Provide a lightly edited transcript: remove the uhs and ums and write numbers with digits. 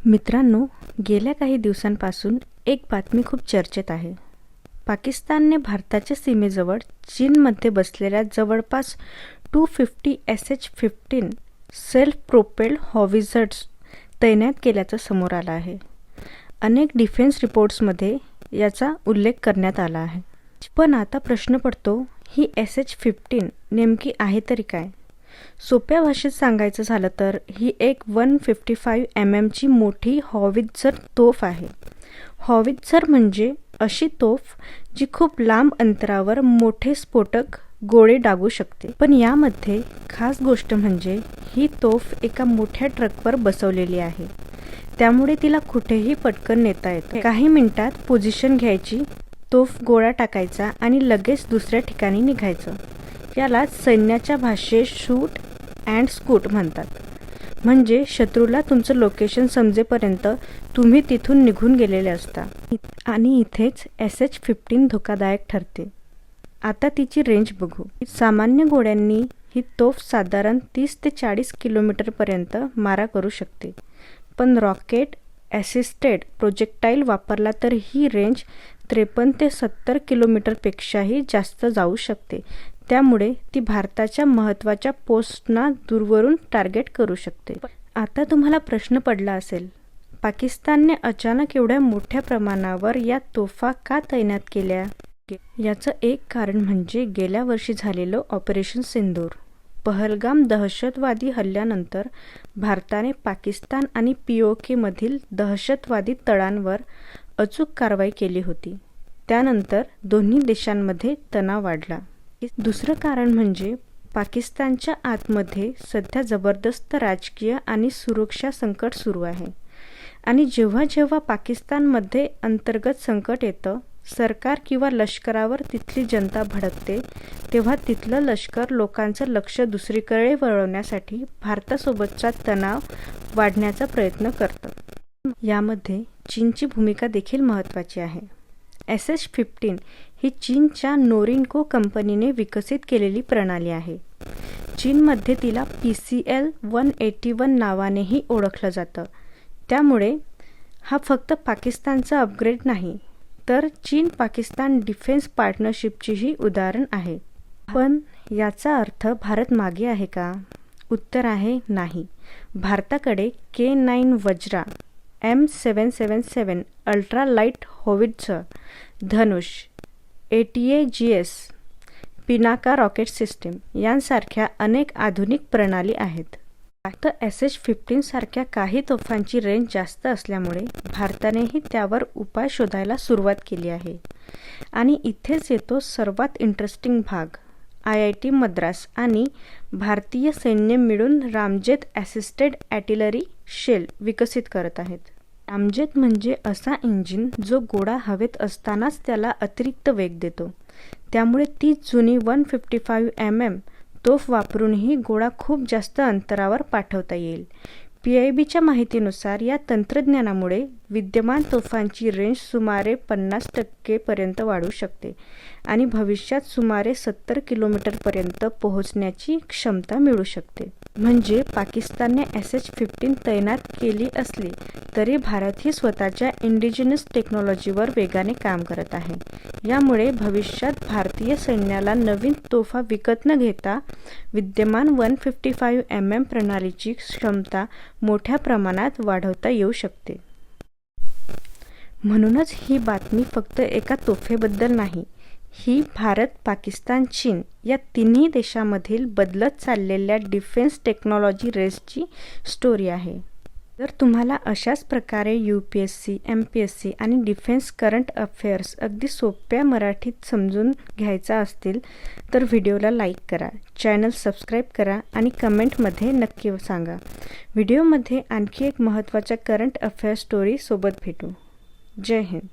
मित्रांनो, गेल्या काही दिवसांपासून एक बातमी खूप चर्चेत आहे. पाकिस्तानने भारताच्या सीमेजवळ चीनमध्ये बसलेल्या जवळपास 250 SH-15 सेल्फ प्रोपेल्ड हॉविट्झर्स तैनात केल्याचं समोर आलं आहे. अनेक डिफेन्स रिपोर्ट्समध्ये याचा उल्लेख करण्यात आला आहे. पण आता प्रश्न पडतो, ही SH-15 नेमकी आहे तरी काय? सोप्या भाषेत सांगायचं झालं तर ही एक 155 mm ची मोठी हॉवित्झर तोफ आहे. हॉवित्झर म्हणजे अशी तोफ जी खूप लांब अंतरावर मोठे स्फोटक गोळे डागू शकते. पण यामध्ये खास गोष्ट म्हणजे ही तोफ एका मोठ्या ट्रकवर बसवलेली आहे. त्यामुळे तिला कुठेही पटकन नेता येतं. काही मिनिटात पोझिशन घ्यायची, तोफ गोळा टाकायचा आणि लगेच दुसऱ्या ठिकाणी निघायचं. याला सैन्याच्या भाषेत शूट अँड स्कूट म्हणतात. म्हणजे शत्रूला तुमचं लोकेशन समजेपर्यंत तुम्ही तिथून निघून गेलेले असता. आणि इथेच SH-15 धोकादायक ठरते. आता तिची रेंज बघू. सामान्य गोळ्यांनी ही तोफ साधारण 30 ते 40 किलोमीटरपर्यंत मारा करू शकते. पण रॉकेट असिस्टेड प्रोजेक्टाईल वापरला तर ही रेंज 53 ते 70 किलोमीटरपेक्षाही जास्त जाऊ शकते. त्यामुळे ती भारताच्या महत्त्वाच्या पोस्टना दूरवरून टार्गेट करू शकते. आता तुम्हाला प्रश्न पडला असेल, पाकिस्तानने अचानक एवढ्या मोठ्या प्रमाणावर या तोफा का तैनात केल्या? याचं एक कारण म्हणजे गेल्या वर्षी झालेलं ऑपरेशन सिंदूर. पहलगाम दहशतवादी हल्ल्यानंतर भारताने पाकिस्तान आणि POK मधील दहशतवादी तळांवर अचूक कारवाई केली होती. त्यानंतर दोन्ही देशांमध्ये तणाव वाढला. दुसरं कारण म्हणजे पाकिस्तानच्या आतमध्ये सध्या जबरदस्त राजकीय आणि सुरक्षा संकट सुरू आहे. आणि जेव्हा जेव्हा पाकिस्तानमध्ये अंतर्गत संकट येतं, सरकार किंवा लष्करावर तिथली जनता भडकते, तेव्हा तिथलं लष्कर लोकांचं लक्ष दुसरीकडे वळवण्यासाठी भारतासोबतचा तणाव वाढण्याचा प्रयत्न करतं. यामध्ये चीनची भूमिका देखील महत्त्वाची आहे. SH-15 ही चीनच्या नोरिनको कंपनीने विकसित केलेली प्रणाली आहे. चीनमध्ये तिला PCL-181 नावानेही ओळखलं जातं. त्यामुळे हा फक्त पाकिस्तानचा अपग्रेड नाही, तर चीन-पाकिस्तान डिफेन्स पार्टनरशिपचीही उदाहरण आहे. पण याचा अर्थ भारत मागे आहे का? उत्तर आहे नाही. भारताकडे K9 Vajra, M777 ultra light howitzer, Dhanush, ATAGS, Pinaka rocket system यांसारख्या अनेक आधुनिक प्रणाली आहेत. आता SH-15 सारख्या काही तोफांची रेंज जास्त असल्यामुळे भारतानेही त्यावर उपाय शोधायला सुरुवात केली आहे. आणि इथेच येतो सर्वात इंटरेस्टिंग भाग. IIT मद्रास आणि भारतीय सैन्य मिळून रामजेट असिस्टेड आर्टिलरी शेल विकसित करत आहेत. रामजेट म्हणजे असा इंजिन जो गोळा हवेत असतानाच त्याला अतिरिक्त वेग देतो. त्यामुळे ती जुनी 155 mm तोफ वापरूनही गोळा खूप जास्त अंतरावर पाठवता येईल. PIBच्या माहितीनुसार या तंत्रज्ञानामुळे विद्यमान तोफांची रेंज सुमारे 50% पर्यंत वाढू शकते आणि भविष्यात सुमारे 70 किलोमीटरपर्यंत पोहोचण्याची क्षमता मिळू शकते. म्हणजे पाकिस्तानने SH-15 तैनात केली असली तरी भारत ही स्वतःच्या इंडिजिनस टेक्नॉलॉजीवर वेगाने काम करत आहे. यामुळे भविष्यात भारतीय सैन्याला नवीन तोफा विकत न घेता विद्यमान 155 mm प्रणालीची क्षमता मोठ्या प्रमाणात वाढवता येऊ शकते. म्हणूनच ही बातमी फक्त एका तोफेबद्दल नाही, ही भारत, पाकिस्तान, चीन या तिन्ही देशांमधील बदलत चाललेल्या डिफेन्स टेक्नॉलॉजी रेसची स्टोरी आहे. जर तुम्हाला अशाच प्रकारे UPSC, MPSC आणि डिफेन्स करंट अफेअर्स अगदी सोप्या मराठीत समजून घ्यायचा असतील तर व्हिडिओला लाईक करा, चॅनल सबस्क्राईब करा आणि कमेंटमध्ये नक्की सांगा. व्हिडिओमध्ये आणखी एक महत्त्वाच्या करंट अफेअर्स स्टोरी सोबत भेटू. जय हिंद.